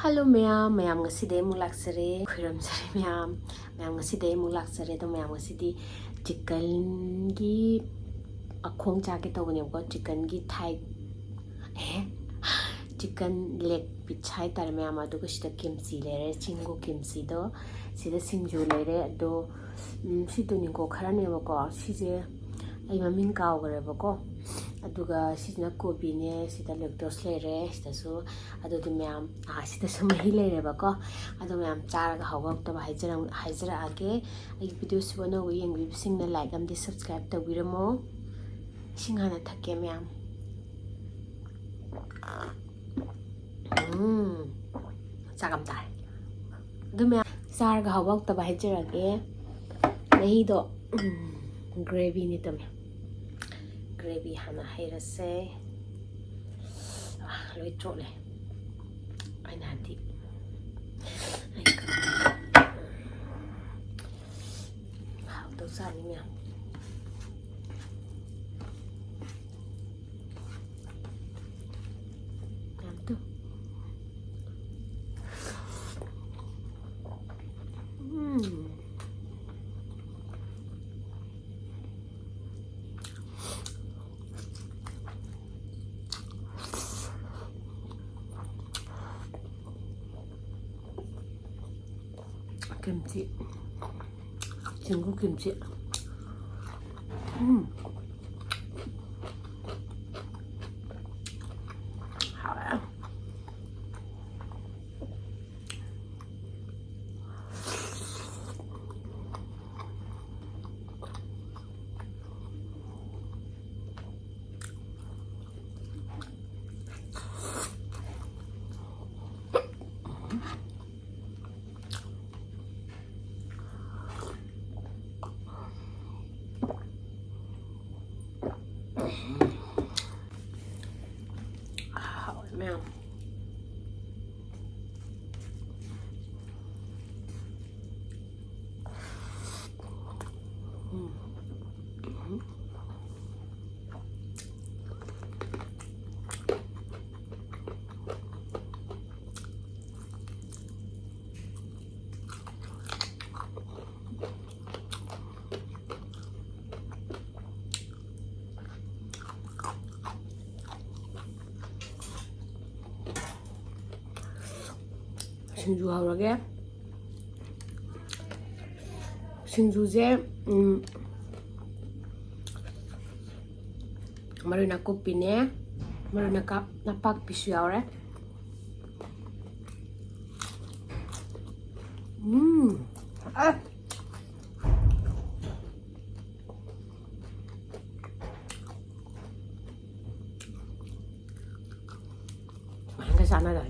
Hello mayam, mayam ngaside mung laksare, khairam sare mayam, mayam ngaside mung laksare to mayam ngasidi chicken gi akhong cha ke tawne ko chicken gi thigh chicken leg pichai tar mayam adu ko sida kimchi lere chingo kimchi do sida singju lere do sidu ni ko kharane ba ko sije ai mamin kaw gare ba ko aduga sina kobi ne sida lactose lere sida su adu di mayam sida su mahi lere ba ko adu mayam char ga hawak to haijara age ai video si bono wi yeng bi sing na like am di subscribe to wiramo singhana thakke mayam chagam tar adu mayam char ga hawak to haijara age nahi do gravy ni to gravy hana hairase loi chole aina di how to sani nya tu kimchi 중국 김치好呀 好美啊 신주 하우라게 신주제 marina kupine marina kap napak pisu yaure hanggang sana lang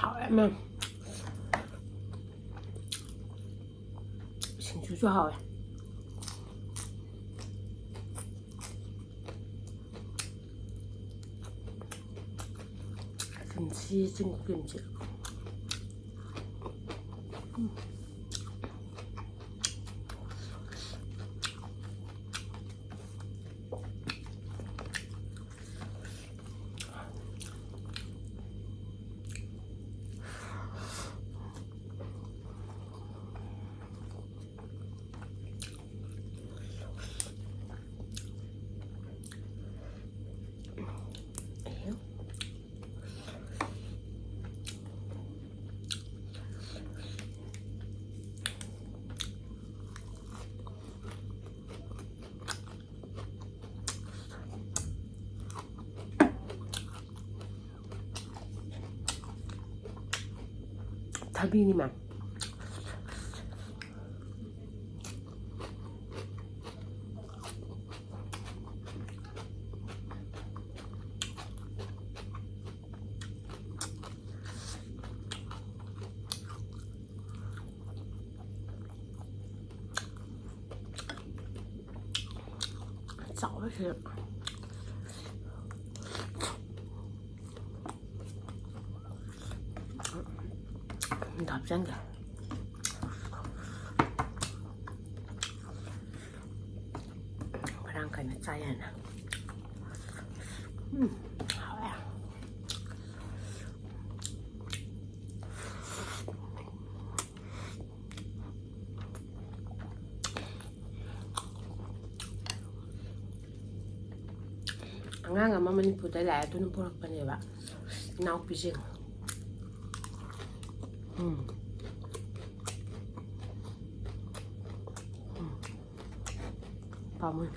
하오야 신주주 하오야 김치 중국 김치 와사비니만.早的是打不上的，不然可能扎眼了。好呀。Ang mama ni pudala ito ng purok pa niya ba? Naupising. Pamoy.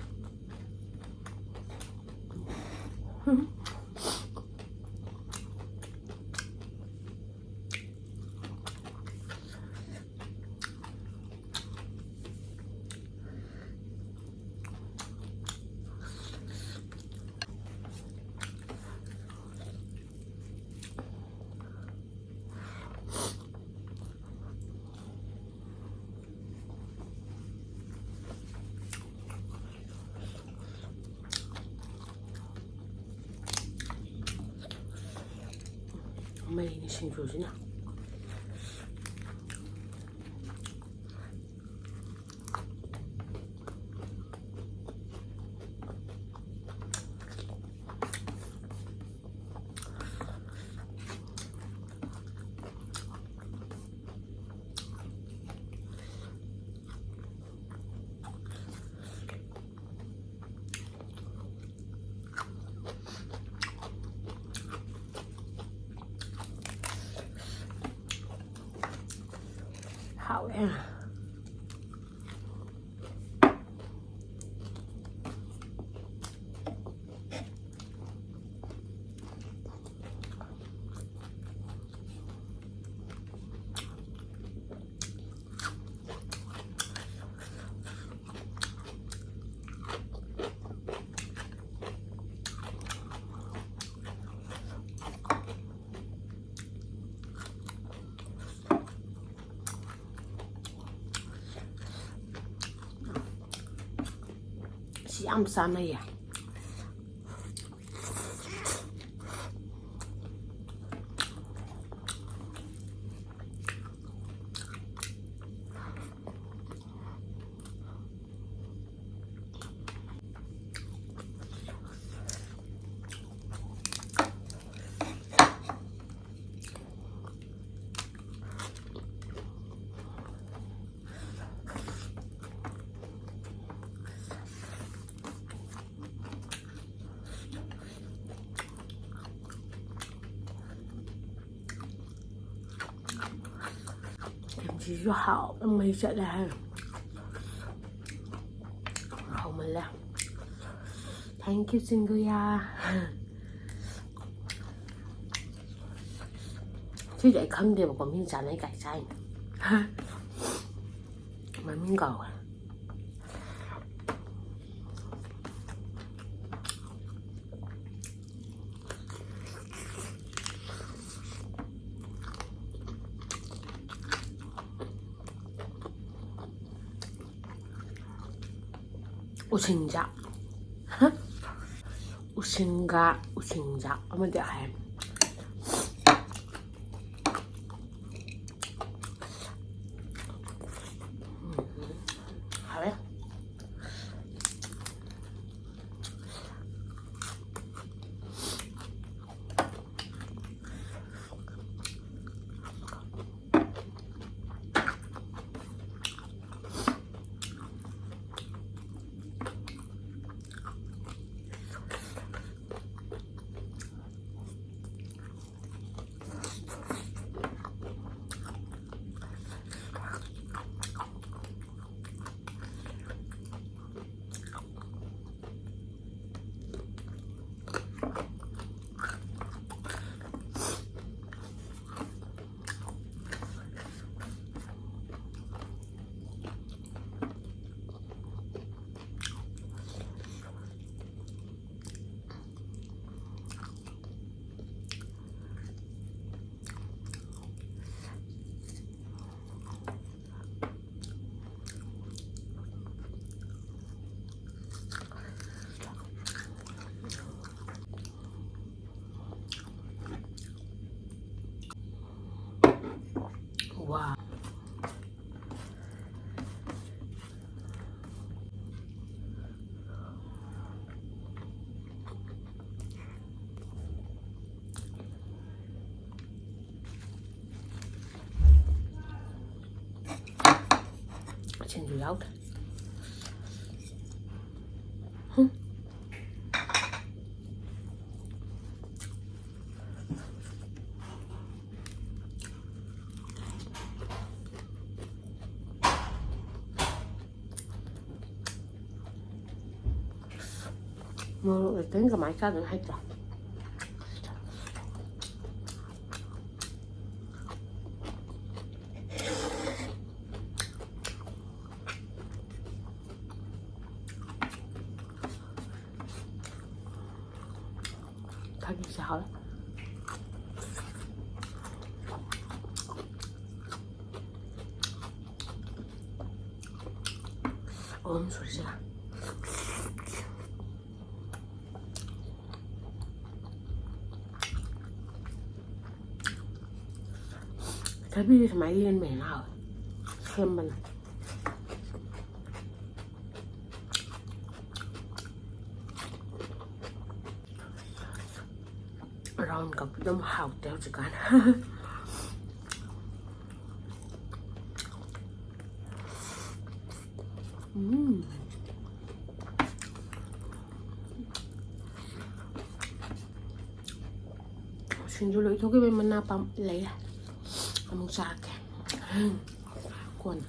May sinjuju niya. Hảo em. Yum sana ya. Kimchi 就好了，没下来，好没了。Thank you, 친구야. Chứ vậy không đều có miếng chả này cải chay mà miếng cầu à. 우승자 우승자 한번 더 해.好嘞。Morok lꯩꯇꯅ ꯀꯃꯥꯏꯅ ꯆꯥꯗꯣꯏꯅꯣ ꯍꯩꯇ꯭ꯔꯦ ꯊꯕꯤꯁꯦ ꯍꯥꯎꯋꯦ 소리가 갈비 많이 lên mẻ nào thơm mình ron cọc đông hào téo chỉ cần xin lỗi thôi cái bên mình nào lấy à không xa kìa quần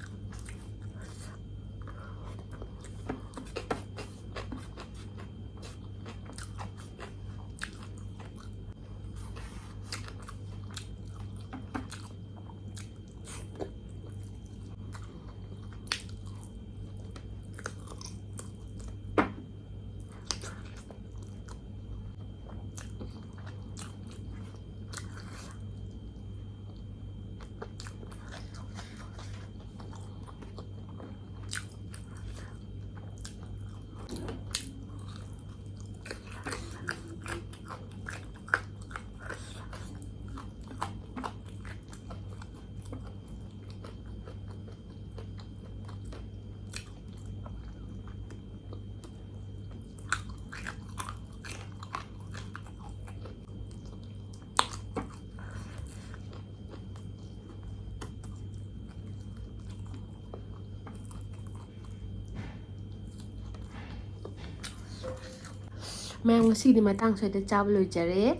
ꯃꯌꯥꯝ ꯉꯁꯤꯗꯤ ꯃꯇꯥꯡ ꯁ꯭ꯋꯥꯏꯗ ꯆꯥꯕ ꯂꯣꯏꯖꯔꯦ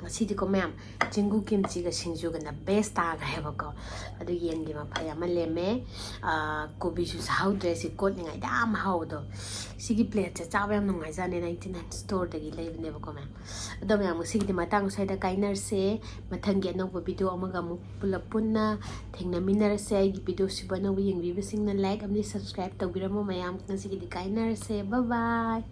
ꯉꯁꯤꯗꯤꯀꯣ ꯃꯌꯥꯝ ꯆꯤꯡꯒꯨ ꯀꯤꯝꯆꯤꯒ ꯁꯤꯡꯖꯨꯒꯅ ꯕꯦꯁ ꯇꯥꯈ꯭ꯔꯦꯕꯀꯣ ꯑꯗꯨ ꯌꯦꯟꯒꯤ ꯃꯐꯩ ꯑꯃ ꯂꯦꯝꯃꯦ ꯀꯣꯕꯤꯁꯨ ꯁꯥꯍꯧꯗ꯭ꯔꯦ ꯁꯤ ꯀꯣꯠꯅꯤꯡꯉꯥꯏꯗ ꯌꯥꯝ ꯍꯥꯎꯕꯗꯣ ꯁꯤꯒꯤ ꯄ꯭ꯂꯦꯠꯁꯦ ꯆꯥꯕ ꯌꯥꯝ ꯅꯨꯡꯉꯥꯏꯖꯥꯠꯅꯦ 99 ꯁ꯭ꯇꯣꯔꯗꯒꯤ ꯂꯩꯕꯅꯦꯕꯀꯣ ꯃꯌꯥꯝ ꯑꯗꯣ ꯃꯌꯥꯝ ꯉꯁꯤꯒꯤꯗꯤ ꯃꯇꯥꯡ ꯁ꯭ꯋꯥꯏꯗ ꯀꯥꯏꯅꯔꯁꯦ ꯃꯊꯪꯒꯤ ꯑꯅꯧꯕ ꯚꯤꯗꯤꯑꯣ ꯑꯃꯒ ꯑꯃꯨꯛ ꯄꯨꯂꯞ ꯄꯨꯟꯅ ꯊꯦꯡꯅꯃꯤꯟꯅꯔꯁꯦ ꯑꯩꯒꯤ ꯚꯤꯗꯤꯑꯣꯁꯤꯕꯨ ꯑꯅꯧꯕ ꯌꯦꯡꯕꯤꯕꯁꯤꯡꯅ ꯂꯥꯏꯛ ꯑꯃꯗꯤ ꯁꯕꯁꯀ꯭ꯔꯥꯏꯕ ꯇꯧꯕꯤꯔꯝꯃꯣ ꯃꯌꯥꯝ ꯉꯁꯤꯒꯤꯗꯤ ꯀꯥꯏꯅꯔꯁꯦ ꯕꯥꯏ ꯕꯥꯏ